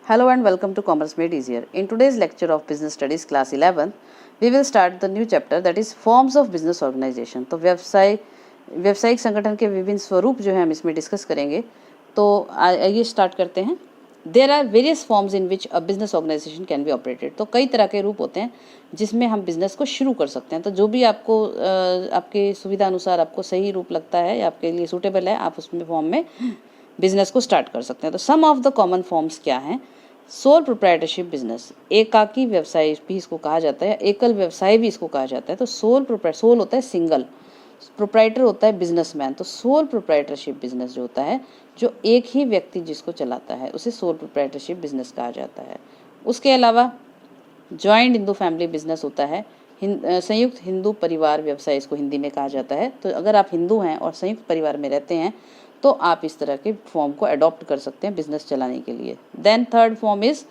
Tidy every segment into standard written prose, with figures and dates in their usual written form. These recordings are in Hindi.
Hello and welcome to Commerce Made Easier. In today's lecture of Business Studies Class 11, we will start the new chapter that is Forms of Business Organization. तो व्यावसायिक संगठन के विभिन्न स्वरूप जो है हम इसमें डिस्कस करेंगे. तो आइए स्टार्ट करते हैं. There are various forms in which a business organization can be operated. तो कई तरह के रूप होते हैं जिसमें हम बिजनेस को शुरू कर सकते हैं. तो जो भी आपको आपकी सुविधा अनुसार आपको सही रूप लगता है या आपके लिए सूटेबल है, आप उसमें फॉर्म में बिजनेस को स्टार्ट कर सकते हैं. तो सम ऑफ द कॉमन फॉर्म्स क्या हैं? सोल प्रोप्राइटरशिप बिजनेस, एकाकी व्यवसाय भी इसको कहा जाता है, एकल व्यवसाय भी इसको कहा जाता है. तो सोल होता है सिंगल, प्रोप्राइटर होता है बिजनेसमैन. तो सोल प्रोप्राइटरशिप बिजनेस जो होता है, जो एक ही व्यक्ति जिसको चलाता है, उसे सोल प्रोप्राइटरशिप बिजनेस कहा जाता है. उसके अलावा जॉइंट हिंदू फैमिली बिजनेस होता है, संयुक्त हिंदू परिवार व्यवसाय इसको हिंदी में कहा जाता है. तो अगर आप हिंदू हैं और संयुक्त परिवार में रहते हैं तो आप इस तरह के फॉर्म को अडॉप्ट कर सकते हैं बिजनेस चलाने के लिए. Then third form is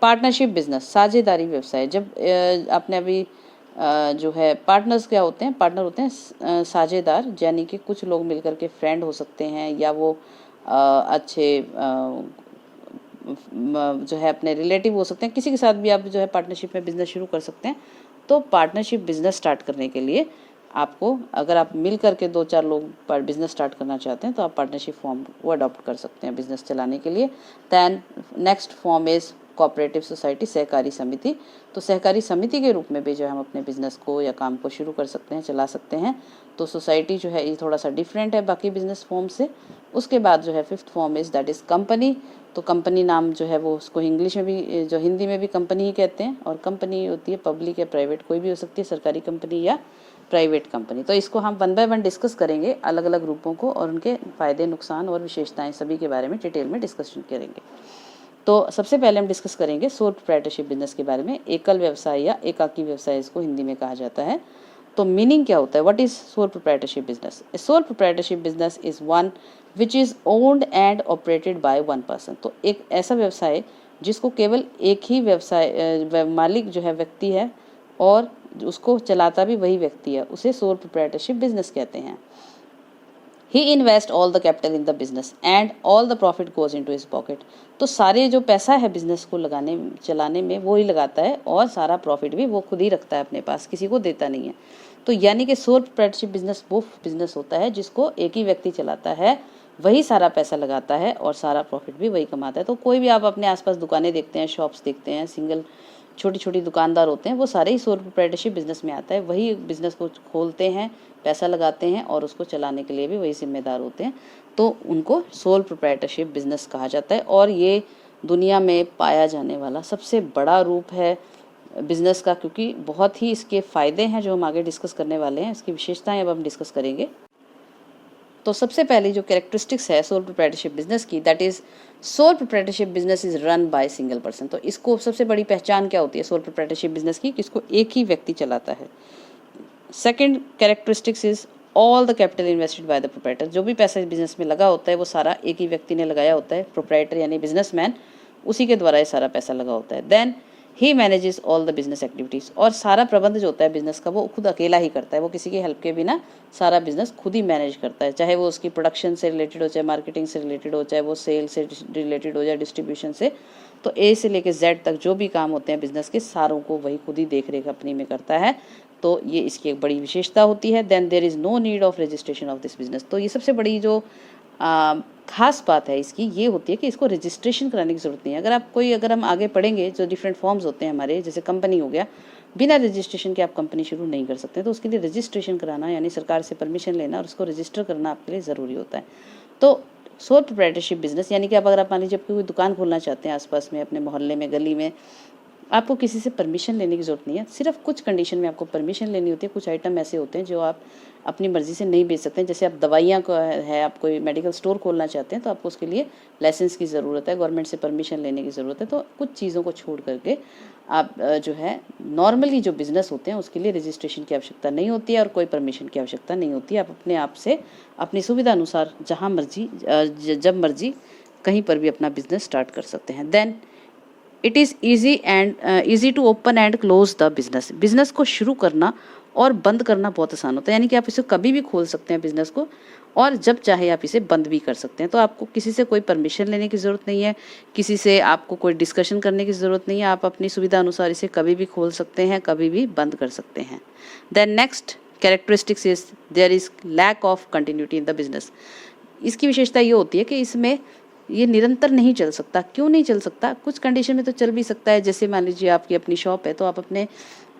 partnership business, साझेदारी व्यवसाय. जब आपने अभी जो है पार्टनर्स क्या होते हैं? पार्टनर होते हैं साझेदार, यानी कि कुछ लोग मिलकर के फ्रेंड हो सकते हैं या वो अच्छे जो है अपने रिलेटिव हो सकते हैं. किसी के साथ भी आप जो है पार्टनरशिप में बिजनेस शुरू कर सकते हैं. तो पार्टनरशिप बिजनेस स्टार्ट करने के लिए आपको, अगर आप मिल करके 2-4 लोग पर बिजनेस स्टार्ट करना चाहते हैं तो आप पार्टनरशिप फॉर्म को अडॉप्ट कर सकते हैं बिजनेस चलाने के लिए. Then next form is cooperative society, सहकारी समिति. तो सहकारी समिति के रूप में भी जो है हम अपने बिजनेस को या काम को शुरू कर सकते हैं, चला सकते हैं. तो सोसाइटी जो है ये थोड़ा सा डिफरेंट है बाकी बिजनेस फॉर्म से. उसके बाद जो है fifth form is that is company. तो कंपनी नाम जो है वो उसको इंग्लिश में भी, जो हिंदी में भी कंपनी ही कहते हैं. और कंपनी होती है पब्लिक या प्राइवेट, कोई भी हो सकती है, सरकारी कंपनी या प्राइवेट कंपनी. तो इसको हम 1 बाय 1 डिस्कस करेंगे, अलग अलग रूपों को और उनके फायदे, नुकसान और विशेषताएं सभी के बारे में डिटेल में डिस्कशन करेंगे. तो सबसे पहले हम डिस्कस करेंगे सोल प्रोप्राइटरशिप बिजनेस के बारे में. एकल व्यवसाय या एकाकी व्यवसाय इसको हिंदी में कहा जाता है. तो मीनिंग क्या होता है? What is soul proprietorship business? A soul proprietorship business is one which is owned and operated by one person. तो एक ऐसा व्यवसाय जिसको केवल एक ही व्यवसाय मालिक जो है व्यक्ति है और उसको चलाता भी वही व्यक्ति है, उसे सोल प्रोप्राइटरशिप बिजनेस कहते हैं. He invest all the capital in the business and all the profit goes into his pocket. तो सारे जो पैसा है बिजनेस को चलाने में वो ही लगाता है और सारा प्रॉफिट भी वो खुद ही रखता है अपने पास, किसी को देता नहीं है. तो यानी कि सोल प्रोप्राइटरशिप बिजनेस वो बिजनेस होता है जिसको एक ही व्यक्ति चलाता है, वही सारा पैसा लगाता है और सारा प्रॉफिट भी वही कमाता है. तो कोई भी आप अपने आसपास दुकानें देखते हैं, शॉप्स देखते हैं, सिंगल छोटी छोटी दुकानदार होते हैं, वो सारे ही सोल प्रोप्राइटरशिप बिजनेस में आता है. वही बिजनेस को खोलते हैं, पैसा लगाते हैं और उसको चलाने के लिए भी वही जिम्मेदार होते हैं. तो उनको सोल प्रोप्राइटरशिप बिजनेस कहा जाता है. और ये दुनिया में पाया जाने वाला सबसे बड़ा रूप है बिजनेस का, क्योंकि बहुत ही इसके फ़ायदे हैं जो हम आगे डिस्कस करने वाले हैं. इसकी विशेषताएं अब हम डिस्कस करेंगे. तो सबसे पहली जो कैरेक्टरिस्टिक्स है सोल प्रोप्राइटरशिप बिजनेस की, that is soul proprietorship business is run by single person. तो इसको सबसे बड़ी पहचान क्या होती है सोल प्रोप्राइटरशिप बिजनेस की, कि इसको एक ही व्यक्ति चलाता है. Second characteristics is all the capital invested by the proprietor. जो भी पैसा इस बिजनेस में लगा होता है वो सारा एक ही व्यक्ति ने लगाया होता है, प्रोप्राइटर यानी बिजनेसमैन, उसी के द्वारा ये सारा पैसा लगा होता है. Then he manages all the business activities. और सारा प्रबंध जो होता है बिजनेस का वो खुद अकेला ही करता है, वो किसी के हेल्प के बिना सारा बिजनेस खुद ही मैनेज करता है. चाहे वो उसकी प्रोडक्शन से रिलेटेड हो, चाहे मार्केटिंग से रिलेटेड हो, चाहे वो सेल से रिलेटेड हो या डिस्ट्रीब्यूशन से. तो ए से लेकर जेड तक जो भी काम होते हैं बिजनेस के, सारों को वही खुद ही देख रेख अपनी में करता है. तो ये इसकी एक बड़ी विशेषता होती है. Then there is no need of registration of this business. तो ये सबसे बड़ी जो खास बात है इसकी ये होती है कि इसको रजिस्ट्रेशन कराने की ज़रूरत नहीं है. अगर हम आगे पढ़ेंगे जो डिफरेंट फॉर्म्स होते हैं हमारे, जैसे कंपनी हो गया, बिना रजिस्ट्रेशन के आप कंपनी शुरू नहीं कर सकते. तो उसके लिए रजिस्ट्रेशन कराना यानी सरकार से परमिशन लेना और उसको रजिस्टर करना आपके लिए ज़रूरी होता है. तो सोल प्रोप्राइटरशिप बिजनेस यानी कि अगर आप मान लीजिए कोई दुकान खोलना चाहते हैं आसपास में, अपने मोहल्ले में, गली में, आपको किसी से परमिशन लेने की ज़रूरत नहीं है. सिर्फ कुछ कंडीशन में आपको परमिशन लेनी होती है. कुछ आइटम ऐसे होते हैं जो आप अपनी मर्ज़ी से नहीं बेच सकते हैं. जैसे आप दवाइयाँ को है, आप कोई मेडिकल स्टोर खोलना चाहते हैं तो आपको उसके लिए लाइसेंस की ज़रूरत है, गवर्नमेंट से परमिशन लेने की ज़रूरत है. तो कुछ चीज़ों को छोड़ करके आप जो है नॉर्मली जो बिज़नेस होते हैं उसके लिए रजिस्ट्रेशन की आवश्यकता नहीं होती है और कोई परमिशन की आवश्यकता नहीं होती है. आप अपने आप से अपनी सुविधा अनुसार जहाँ मर्जी जब मर्जी कहीं पर भी अपना बिजनेस स्टार्ट कर सकते हैं. Then it is easy to open and close the business. Business को शुरू करना और बंद करना बहुत आसान होता है, यानी कि आप इसे कभी भी खोल सकते हैं बिजनेस को, और जब चाहे आप इसे बंद भी कर सकते हैं। तो आपको किसी से कोई परमिशन लेने की ज़रूरत नहीं है, किसी से आपको कोई डिस्कशन करने की ज़रूरत नहीं है। आप अपनी सुविधा अनुसार इसे कभी भी खोल सकते हैं, कभी भी बंद कर सकते हैं। Then next characteristics is there is lack of continuity in the business. इसकी विशेषता ये होती है कि इसमें ये निरंतर नहीं चल सकता। क्यों नहीं चल सकता? कुछ कंडीशन में तो चल भी सकता है, जैसे मान लीजिए आपकी अपनी शॉप है, तो आप अपने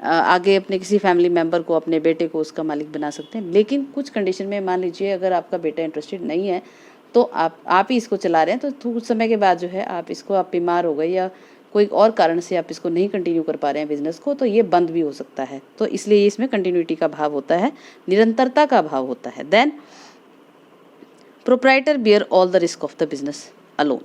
आगे अपने किसी फैमिली मेंबर को, अपने बेटे को उसका मालिक बना सकते हैं। लेकिन कुछ कंडीशन में मान लीजिए अगर आपका बेटा इंटरेस्टेड नहीं है, तो आप ही इसको चला रहे हैं, तो कुछ समय के बाद जो है आप बीमार हो गए या कोई और कारण से आप इसको नहीं कंटिन्यू कर पा रहे हैं बिजनेस को, तो ये बंद भी हो सकता है। तो इसलिए इसमें कंटिन्यूटी का भाव होता है, निरंतरता का भाव होता है। Then proprietor bear all the risk of the business alone.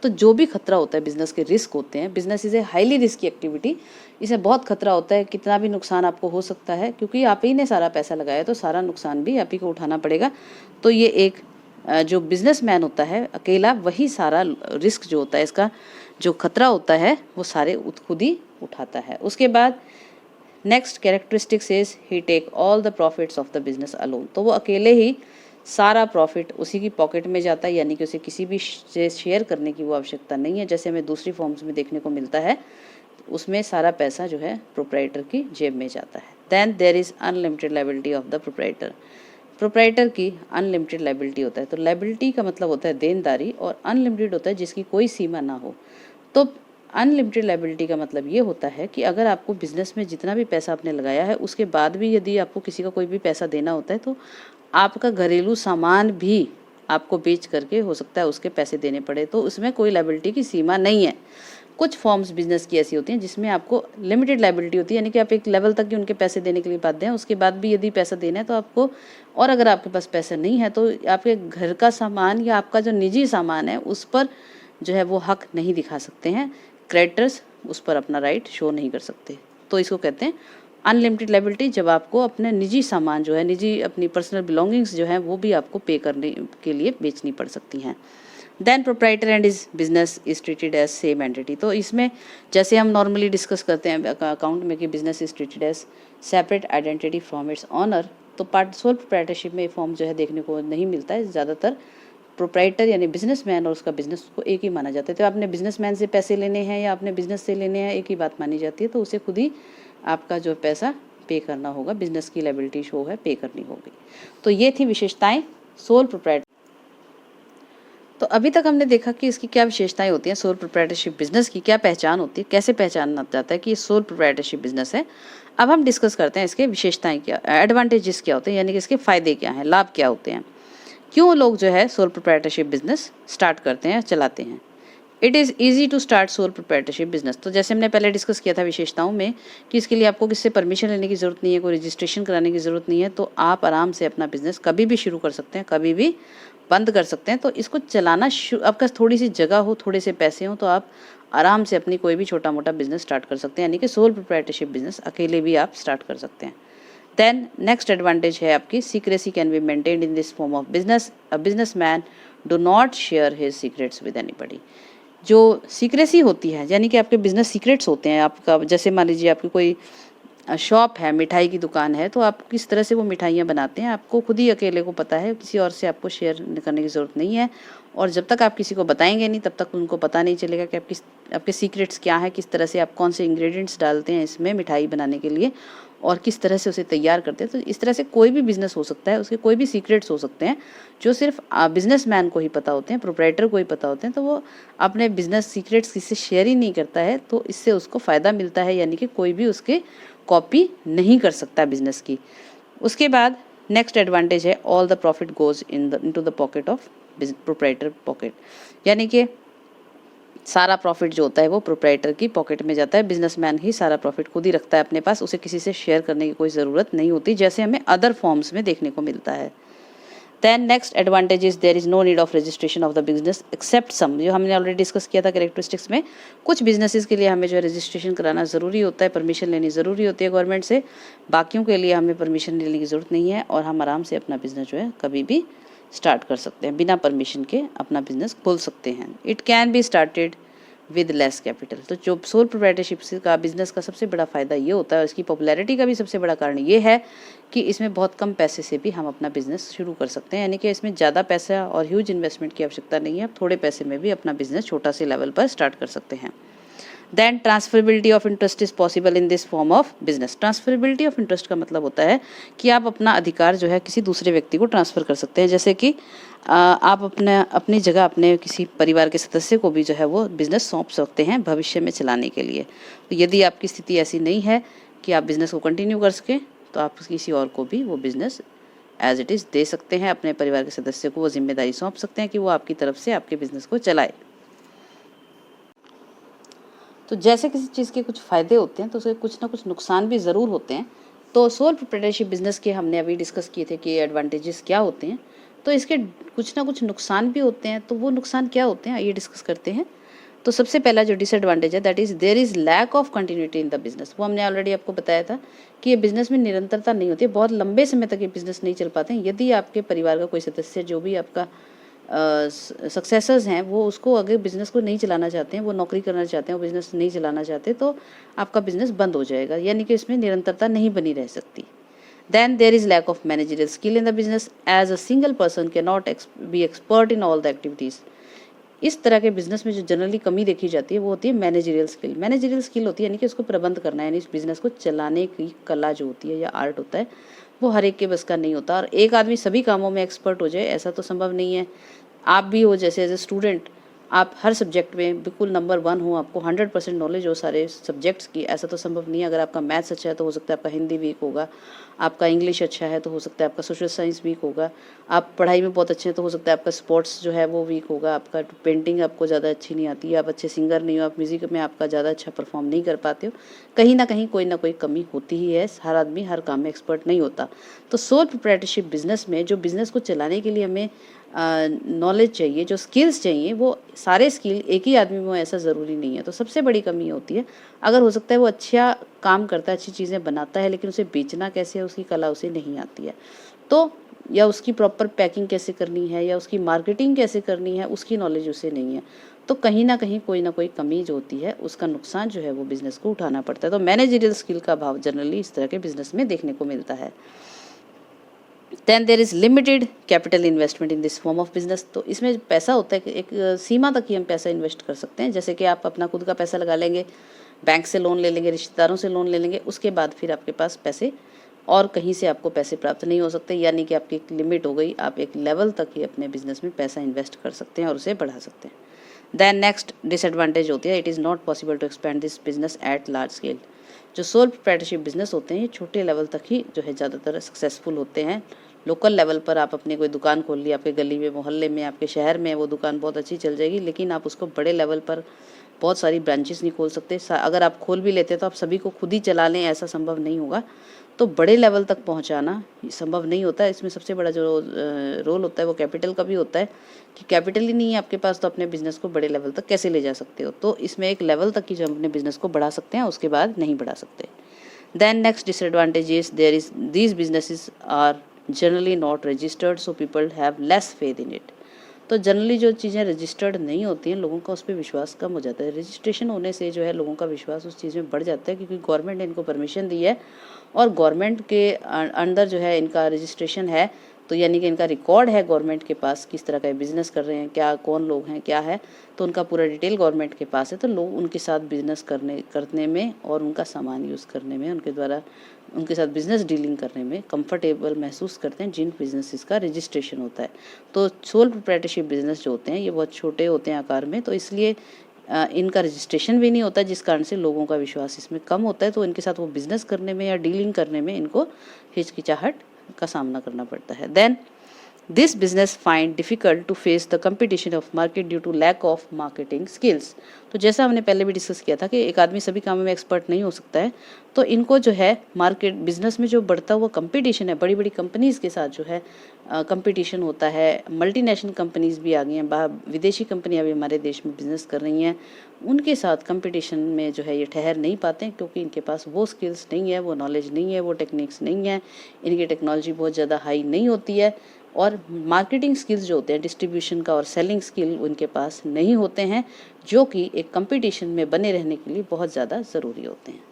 तो जो भी खतरा होता है, बिजनेस के रिस्क होते हैं, business is a highly risky activity, इसमें बहुत खतरा होता है, कितना भी नुकसान आपको हो सकता है, क्योंकि आप ही ने सारा पैसा लगाया, तो सारा नुकसान भी आप ही को उठाना पड़ेगा। तो ये एक जो बिजनेसमैन होता है अकेला, वही सारा रिस्क जो होता है, इसका जो खतरा होता है, वो सारे खुद ही उठाता है। उसके बाद next characteristics is he take all the profits of the business alone. तो वो अकेले ही सारा प्रॉफिट उसी की पॉकेट में जाता है, यानी कि उसे किसी भी से शेयर करने की वो आवश्यकता नहीं है, जैसे हमें दूसरी फॉर्म्स में देखने को मिलता है। उसमें सारा पैसा जो है प्रोप्राइटर की जेब में जाता है। Then there is unlimited liability of the proprietor. Proprietor की अनलिमिटेड लायबिलिटी होता है। तो लायबिलिटी का मतलब होता है देनदारी, और अनलिमिटेड होता है जिसकी कोई सीमा ना हो। तो अनलिमिटेड लायबिलिटी का मतलब ये होता है कि अगर आपको बिजनेस में जितना भी पैसा आपने लगाया है, उसके बाद भी यदि आपको किसी का कोई भी पैसा देना होता है, तो आपका घरेलू सामान भी आपको बेच करके हो सकता है उसके पैसे देने पड़े, तो उसमें कोई लायबिलिटी की सीमा नहीं है। कुछ फॉर्म्स बिजनेस की ऐसी होती हैं जिसमें आपको लिमिटेड लायबिलिटी होती है, यानी कि आप एक लेवल तक ही उनके पैसे देने के लिए बाध्य हैं, उसके बाद भी यदि पैसा देना है तो आपको, और अगर आपके पास पैसा नहीं है तो आपके घर का सामान या आपका जो निजी सामान है उस पर जो है वो हक नहीं दिखा सकते हैं। क्रेडिटर्स उस पर अपना राइट शो नहीं कर सकते। तो इसको कहते हैं अनलिमिटेड लायबिलिटी, जब आपको अपने निजी सामान जो है, निजी अपनी पर्सनल बिलोंगिंग्स जो है, वो भी आपको पे करने के लिए बेचनी पड़ सकती हैं। Then proprietor and is business is treated as same entity. तो इसमें जैसे हम नॉर्मली डिस्कस करते हैं अकाउंट में कि business is treated as separate identity from its owner, तो सोल प्रोप्राइटरशिप में ये फॉर्म जो है देखने को नहीं मिलता है। ज़्यादातर प्रोप्राइटर यानी बिजनेसमैन और उसका बिजनेस को एक ही माना जाता है। तो आपने बिजनेसमैन से पैसे लेने हैं या आपने बिजनेस से लेने हैं, एक ही बात मानी जाती है। तो उसे खुद ही आपका जो पैसा पे करना होगा, बिजनेस की लायबिलिटी शो है, पे करनी होगी। तो ये थी विशेषताएं सोल प्रोप्राइटर। तो अभी तक हमने देखा कि इसकी क्या विशेषताएं होती हैं, सोल प्रोप्राइटरशिप बिजनेस की क्या पहचान होती है, कैसे पहचाना जाता है कि ये सोल प्रोप्राइटरशिप बिजनेस है। अब हम डिस्कस करते हैं इसके विशेषताएं क्या, एडवांटेजेस क्या होते हैं, यानी कि इसके फायदे क्या हैं, लाभ क्या होते हैं, क्यों लोग जो है सोल प्रोप्राइटरशिप बिजनेस स्टार्ट करते हैं, चलाते हैं। It is easy to start sole proprietorship business. तो जैसे हमने पहले डिस्कस किया था विशेषताओं में कि इसके लिए आपको किससे परमिशन लेने की ज़रूरत नहीं है, कोई रजिस्ट्रेशन कराने की ज़रूरत नहीं है। तो आप आराम से अपना बिजनेस कभी भी शुरू कर सकते हैं, कभी भी बंद कर सकते हैं। तो इसको चलाना, आपका थोड़ी सी जगह हो, थोड़े से पैसे हो, तो आप आराम से अपनी कोई भी छोटा मोटा बिजनेस स्टार्ट कर सकते हैं, यानी कि सोल प्रोप्राइटरशिप बिजनेस अकेले भी आप स्टार्ट कर सकते हैं। देन नेक्स्ट एडवांटेज है आपकी secrecy can be maintained in this form of business. A businessman do not share his secrets with anybody. जो सीक्रेसी होती है, यानी कि आपके बिजनेस सीक्रेट्स होते हैं, आपका जैसे मान लीजिए आपकी कोई शॉप है, मिठाई की दुकान है, तो आप किस तरह से वो मिठाइयाँ बनाते हैं आपको खुद ही अकेले को पता है, किसी और से आपको शेयर करने की ज़रूरत नहीं है। और जब तक आप किसी को बताएंगे नहीं, तब तक उनको पता नहीं चलेगा कि आपके सीक्रेट्स क्या है, किस तरह से आप कौन से इंग्रेडिएंट्स डालते हैं इसमें मिठाई बनाने के लिए, और किस तरह से उसे तैयार करते हैं। तो इस तरह से कोई भी बिजनेस हो सकता है, उसके कोई भी सीक्रेट्स हो सकते हैं जो सिर्फ बिजनेसमैन को ही पता होते हैं, प्रोप्राइटर को ही पता होते हैं। तो वो अपने बिजनेस सीक्रेट्स किसी से शेयर ही नहीं करता है, तो इससे उसको फ़ायदा मिलता है, यानी कि कोई भी उसके कॉपी नहीं कर सकता बिजनेस की। उसके बाद नेक्स्ट एडवांटेज है all the profit goes into the pocket of proprietor pocket, यानी कि सारा प्रॉफिट जो होता है वो प्रोप्राइटर की पॉकेट में जाता है। बिजनेसमैन ही सारा प्रॉफिट खुद ही रखता है अपने पास, उसे किसी से शेयर करने की कोई ज़रूरत नहीं होती, जैसे हमें अदर फॉर्म्स में देखने को मिलता है। Then next advantage is there is no need of registration of the business except some, जो हमने ऑलरेडी डिस्कस किया था कैरेक्टरिस्टिक्स में। कुछ बिजनेसेस के लिए हमें जो है रजिस्ट्रेशन कराना ज़रूरी होता है, परमिशन लेनी ज़रूरी होती है गवर्नमेंट से। बाकियों के लिए हमें परमिशन लेने की ज़रूरत नहीं है, और हम आराम से अपना बिजनेस जो है कभी भी स्टार्ट कर सकते हैं, बिना परमिशन के अपना बिजनेस खोल सकते हैं। It can be started with less capital. तो जो सोल प्रोप्राइटरशिप का बिजनेस का सबसे बड़ा फ़ायदा ये होता है, इसकी पॉपुलैरिटी का भी सबसे बड़ा कारण ये है कि इसमें बहुत कम पैसे से भी हम अपना बिजनेस शुरू कर सकते हैं, यानी कि इसमें ज़्यादा पैसा और ह्यूज इन्वेस्टमेंट की आवश्यकता नहीं है। आप थोड़े पैसे में भी अपना बिजनेस छोटा से लेवल पर स्टार्ट कर सकते हैं। Then transferability of interest is possible in this form of business. Transferability of interest का मतलब होता है कि आप अपना अधिकार जो है किसी दूसरे व्यक्ति को ट्रांसफ़र कर सकते हैं। जैसे कि आप अपनी जगह अपने किसी परिवार के सदस्य को भी जो है वो बिज़नेस सौंप सकते हैं भविष्य में चलाने के लिए। तो यदि आपकी स्थिति ऐसी नहीं है कि आप बिज़नेस को कंटिन्यू कर सकें, तो आप किसी और को भी वो बिज़नेस एज इट इज़ दे सकते हैं। अपने परिवार के सदस्य को वो जिम्मेदारी सौंप सकते हैं कि वो आपकी तरफ से आपके बिज़नेस को चलाए। तो जैसे किसी चीज़ के कुछ फ़ायदे होते हैं तो उसके कुछ ना कुछ नुकसान भी ज़रूर होते हैं। तो सोल प्रोप्राइटरशिप बिज़नेस के हमने अभी डिस्कस किए थे कि एडवांटेजेस क्या होते हैं, तो इसके कुछ ना कुछ नुकसान भी होते हैं। तो वो नुकसान क्या होते हैं, आइए डिस्कस करते हैं। तो सबसे पहला जो डिसएडवांटेज है that is there is lack of continuity in the business. वो हमने ऑलरेडी आपको बताया था कि ये बिज़नेस में निरंतरता नहीं होती है, बहुत लंबे समय तक ये बिज़नेस नहीं चल पाते हैं। यदि आपके परिवार का कोई सदस्य, जो भी आपका सक्सेसर्स हैं, वो उसको अगर बिज़नेस को नहीं चलाना चाहते हैं, वो नौकरी करना चाहते हैं, वो बिज़नेस नहीं चलाना चाहते, तो आपका बिज़नेस बंद हो जाएगा, यानी कि इसमें निरंतरता नहीं बनी रह सकती। Then there is lack of managerial skill in the business as a single person cannot be expert in all the activities। इस तरह के बिजनेस में जो जनरली कमी देखी जाती है वो होती है मैनेजरियल स्किल। मैनेजरियल स्किल होती है यानी कि उसको प्रबंध करना, यानी इस बिज़नेस को चलाने की कला जो होती है या आर्ट होता है, वो हर एक के बस का नहीं होता। और एक आदमी सभी कामों में एक्सपर्ट हो जाए ऐसा तो संभव नहीं है। आप भी हो, जैसे एज ए स्टूडेंट आप हर सब्जेक्ट में बिल्कुल नंबर 1 हो, आपको 100% नॉलेज हो सारे सब्जेक्ट्स की, ऐसा तो संभव नहीं है। अगर आपका मैथ्स अच्छा है तो हो सकता है आपका हिंदी वीक होगा, आपका इंग्लिश अच्छा है तो हो सकता है आपका सोशल साइंस वीक होगा, आप पढ़ाई में बहुत अच्छे हैं तो हो सकता है आपका स्पोर्ट्स जो है वो वीक होगा, आपका पेंटिंग आपको ज़्यादा अच्छी नहीं आती है, आप अच्छे सिंगर नहीं हो, आप म्यूज़िक में आपका ज़्यादा अच्छा परफॉर्म नहीं कर पाते हो। कहीं ना कहीं कोई ना कोई कमी होती ही है, हर आदमी हर काम में एक्सपर्ट नहीं होता। तो सोल प्रोप्राइटरशिप बिजनेस में जो बिज़नेस को चलाने के लिए हमें नॉलेज चाहिए, जो स्किल्स चाहिए, वो सारे स्किल एक ही आदमी में हो ऐसा ज़रूरी नहीं है। तो सबसे बड़ी कमी होती है, अगर हो सकता है वो अच्छा काम करता है, अच्छी चीज़ें बनाता है, लेकिन उसे बेचना कैसे है उसकी कला उसे नहीं आती है, तो या उसकी प्रॉपर पैकिंग कैसे करनी है या उसकी मार्केटिंग कैसे करनी है उसकी नॉलेज उसे नहीं है, तो कहीं ना कहीं कोई ना कोई कमी जो होती है उसका नुकसान जो है वो बिज़नेस को उठाना पड़ता है। तो मैनेजरियल स्किल का अभाव जनरली इस तरह के बिज़नेस में देखने को मिलता है। Then there is limited capital investment in this form of business. तो इसमें पैसा होता है कि एक सीमा तक ही हम पैसा इन्वेस्ट कर सकते हैं। जैसे कि आप अपना खुद का पैसा लगा लेंगे, बैंक से लोन ले लेंगे, रिश्तेदारों से लोन ले लेंगे, उसके बाद फिर आपके पास पैसे और कहीं से आपको पैसे प्राप्त नहीं हो सकते, यानी कि आपकी एक लिमिट हो गई। आप एक लेवल तक ही अपने बिजनेस में पैसा इन्वेस्ट कर सकते हैं और उसे बढ़ा सकते हैं। देन नेक्स्ट डिसएडवांटेज होती है, it is not possible to expand this business at large scale. जो सोल प्रोप्राइटरशिप बिजनेस होते हैं ये छोटे लेवल तक ही जो है ज़्यादातर सक्सेसफुल होते हैं। लोकल लेवल पर आप अपनी कोई दुकान खोल ली, आपके गली में, मोहल्ले में, आपके शहर में, वो दुकान बहुत अच्छी चल जाएगी, लेकिन आप उसको बड़े लेवल पर बहुत सारी ब्रांचेस नहीं खोल सकते। अगर आप खोल भी लेते तो आप सभी को खुद ही चला लें, ऐसा संभव नहीं होगा। तो बड़े लेवल तक पहुंचाना संभव नहीं होता है। इसमें सबसे बड़ा जो रोल होता है वो कैपिटल का भी होता है कि कैपिटल ही नहीं है आपके पास तो अपने बिजनेस को बड़े लेवल तक कैसे ले जा सकते हो। तो इसमें एक लेवल तक ही जो हम अपने बिजनेस को बढ़ा सकते हैं, उसके बाद नहीं बढ़ा सकते। Then next disadvantage is there is these businesses are generally not registered, so people have less faith in it. तो जनरली जो चीज़ें रजिस्टर्ड नहीं होती हैं, लोगों का उस पर विश्वास कम हो जाता है। रजिस्ट्रेशन होने से जो है लोगों का विश्वास उस चीज़ में बढ़ जाता है, क्योंकि गवर्नमेंट ने इनको परमिशन दी है और गवर्नमेंट के अंदर जो है इनका रजिस्ट्रेशन है, तो यानी कि इनका रिकॉर्ड है गवर्नमेंट के पास, किस तरह का बिज़नेस कर रहे हैं, क्या कौन लोग हैं, क्या है, तो उनका पूरा डिटेल गवर्नमेंट के पास है। तो लोग उनके साथ बिज़नेस करने में और उनका सामान यूज़ करने में, उनके साथ बिज़नेस डीलिंग करने में कंफर्टेबल महसूस करते हैं जिन बिजनेसेस का रजिस्ट्रेशन होता है। तो सोल प्रोप्राइटरशिप बिजनेस जो होते हैं ये बहुत छोटे होते हैं आकार में, तो इसलिए इनका रजिस्ट्रेशन भी नहीं होता, जिस कारण से लोगों का विश्वास इसमें कम होता है। तो इनके साथ वो बिज़नेस करने में या डीलिंग करने में इनको हिचकिचाहट का सामना करना पड़ता है। Then this business find difficult to face the competition of market due to lack of marketing skills. तो जैसा हमने पहले भी डिस्कस किया था कि एक आदमी सभी कामों में एक्सपर्ट नहीं हो सकता है, तो इनको जो है मार्केट बिजनेस में जो बढ़ता हुआ कंपटीशन है, बड़ी बड़ी कंपनीज़ के साथ जो है कंपटीशन होता है, मल्टीनेशनल कंपनीज़ भी आ गई हैं, बाहर विदेशी कंपनियां भी हमारे देश में बिज़नेस कर रही हैं, उनके साथ कंपटीशन में जो है ये ठहर नहीं पाते हैं, क्योंकि इनके पास वो स्किल्स नहीं है, वो नॉलेज नहीं है, वो टेक्निक्स नहीं है, इनकी टेक्नोलॉजी बहुत ज़्यादा हाई नहीं होती है। और मार्केटिंग स्किल्स जो होते हैं, डिस्ट्रीब्यूशन का और सेलिंग स्किल उनके पास नहीं होते हैं, जो कि एक कंपटीशन में बने रहने के लिए बहुत ज़्यादा ज़रूरी होते हैं।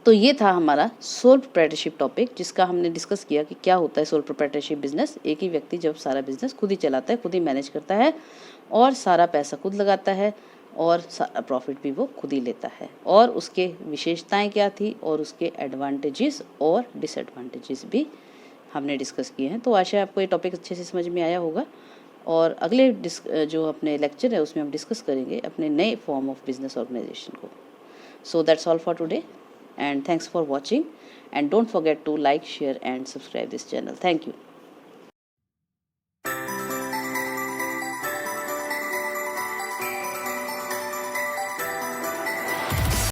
तो ये था हमारा सोल प्रोप्राइटरशिप टॉपिक, जिसका हमने डिस्कस किया कि क्या होता है सोल प्रोप्राइटरशिप बिजनेस। एक ही व्यक्ति जब सारा बिजनेस खुद ही चलाता है, खुद ही मैनेज करता है और सारा पैसा खुद लगाता है और सारा प्रॉफिट भी वो खुद ही लेता है, और उसके विशेषताएं क्या थी और उसके एडवांटेजेस और डिसएडवांटेजेस भी हमने डिस्कस किए हैं। तो आशा है आपको ये टॉपिक अच्छे से समझ में आया होगा, और अगले जो अपने लेक्चर है उसमें हम डिस्कस करेंगे अपने नए फॉर्म ऑफ बिजनेस ऑर्गेनाइजेशन को। So that's all for today, and thanks for watching, and don't forget to like, share and subscribe this channel. Thank you.